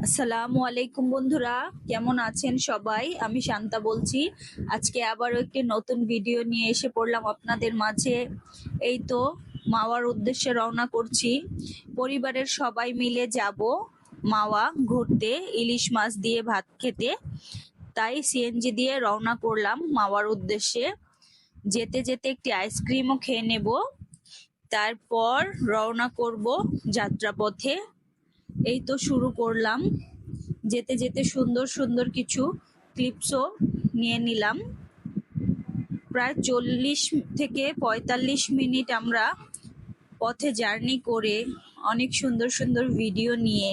আসসালামু আলাইকুম বন্ধুরা, কেমন আছেন সবাই? আমি শান্তা বলছি। আজকে আবারও একটি নতুন ভিডিও নিয়ে এসে পড়লাম আপনাদের মাঝে। এই তো মাওয়ার উদ্দেশ্যে রওনা করছি। পরিবারের সবাই মিলে যাব মাওয়া ঘুরতে, ইলিশ মাছ দিয়ে ভাত খেতে। তাই সিএনজি দিয়ে রওনা করলাম মাওয়ার উদ্দেশ্যে। যেতে যেতে একটি আইসক্রিমও খেয়ে নেব, তারপর রওনা করব যাত্রাপথে। এই তো শুরু করলাম। যেতে যেতে সুন্দর সুন্দর কিছু ক্লিপসও নিয়ে নিলাম। প্রায় 40 থেকে 45 মিনিট আমরা পথে জার্নি করে অনেক সুন্দর সুন্দর ভিডিও নিয়ে।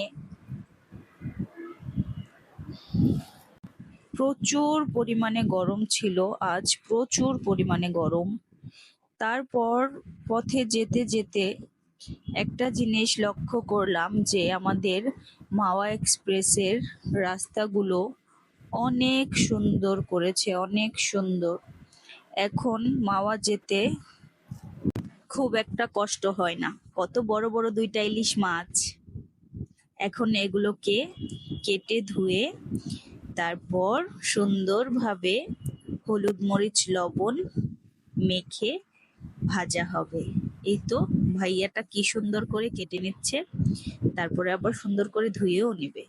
প্রচুর পরিমাণে গরম ছিল আজ, প্রচুর পরিমাণে গরম। তারপর পথে যেতে যেতে একটা জিনিস লক্ষ্য করলাম যে আমাদের মাওয়া এক্সপ্রেসের রাস্তাগুলো অনেক সুন্দর করেছে, অনেক সুন্দর। এখন মাওয়া যেতে খুব একটা কষ্ট হয় না। কত বড় বড় দুইটা ইলিশ মাছ। এখন এগুলোকে কেটে ধুয়ে তারপর সুন্দরভাবে হলুদ মরিচ লবণ মেখে ভাজা হবে। এই তো ভাইয়াটা কি সুন্দর করে কেটে নিচ্ছে, তারপরে আবার সুন্দর করে ধুয়েও নেবে।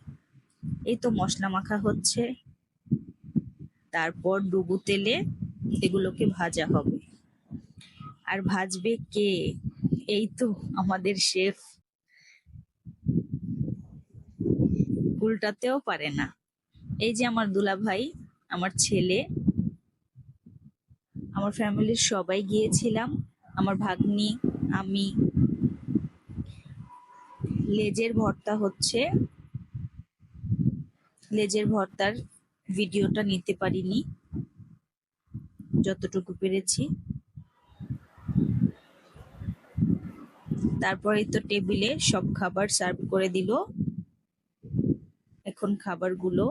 এই তো মশলা মাখা হচ্ছে, তারপর ডুবু তেলে এগুলোকে ভাজা হবে। আর ভাজবে কে? এই তো আমাদের শেফ। উল্টাতেও পারে না। এই যে আমার দুলা ভাই, আমার ছেলে, আমার ফ্যামিলির সবাই গিয়েছিলাম, আমার ভাগ্নি, আমি। লেজের ভর্তা হচ্ছে, লেজের ভর্তার ভিডিওটা নিতে পারিনি, যতটুকু পেরেছি। তারপরে তো টেবিলে সব খাবার সার্ভ করে দিল। এখন খাবারগুলো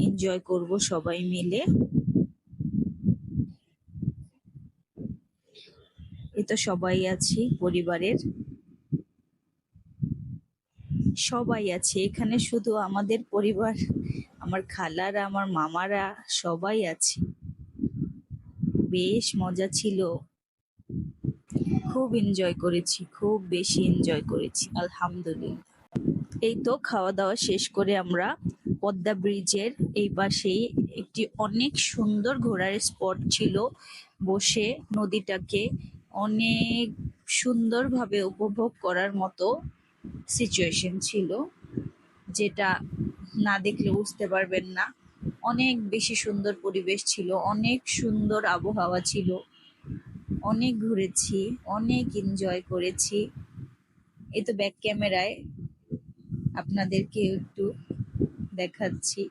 এনজয় করব সবাই মিলে। এই তো সবাই আছি, পরিবারের সবাই আছে এখানে, শুধু আমাদের পরিবার, আমার খালারা, আমার মামারা সবাই আছে। বেশ মজা ছিল, খুব এনজয় করেছি, খুব বেশি এনজয় করেছি আলহামদুলিল্লাহ। এই তো খাওয়া দাওয়া শেষ করে আমরা পদ্মা ব্রিজের এই পাশেই একটি অনেক সুন্দর ঘোরার স্পট ছিল। বসে নদীটাকে অনেক সুন্দরভাবে উপভোগ করার মতো সিচুয়েশন ছিল, যেটা না দেখলে বুঝতে পারবেন না। অনেক বেশি সুন্দর পরিবেশ ছিল, অনেক সুন্দর আবহাওয়া ছিল। অনেক ঘুরেছি, অনেক এনজয় করেছি। এই তো ব্যাক ক্যামেরায় আপনাদেরকে একটু দেখাচ্ছি।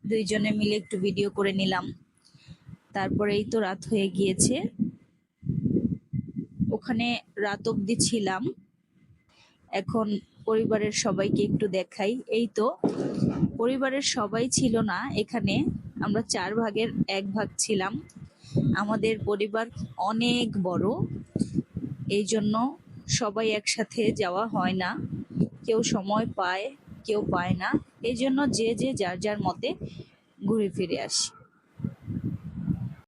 দুইজনে মিলে একটু ভিডিও করে নিলাম। তারপরে এই তো রাত হয়ে গিয়েছে, ওখানে রাত অবধি ছিলাম। এখন পরিবারের সবাইকে একটু দেখাই। এই তো পরিবারের সবাই ছিল না এখানে, আমরা 4 ভাগের 1 ভাগ ছিলাম। আমাদের পরিবার অনেক বড়, এই জন্য সবাই একসাথে যাওয়া হয় না। কেউ সময় পায়, কেউ পায় না। এই জন্য যে যে যার যার মতে ঘুরে ফিরে আসি।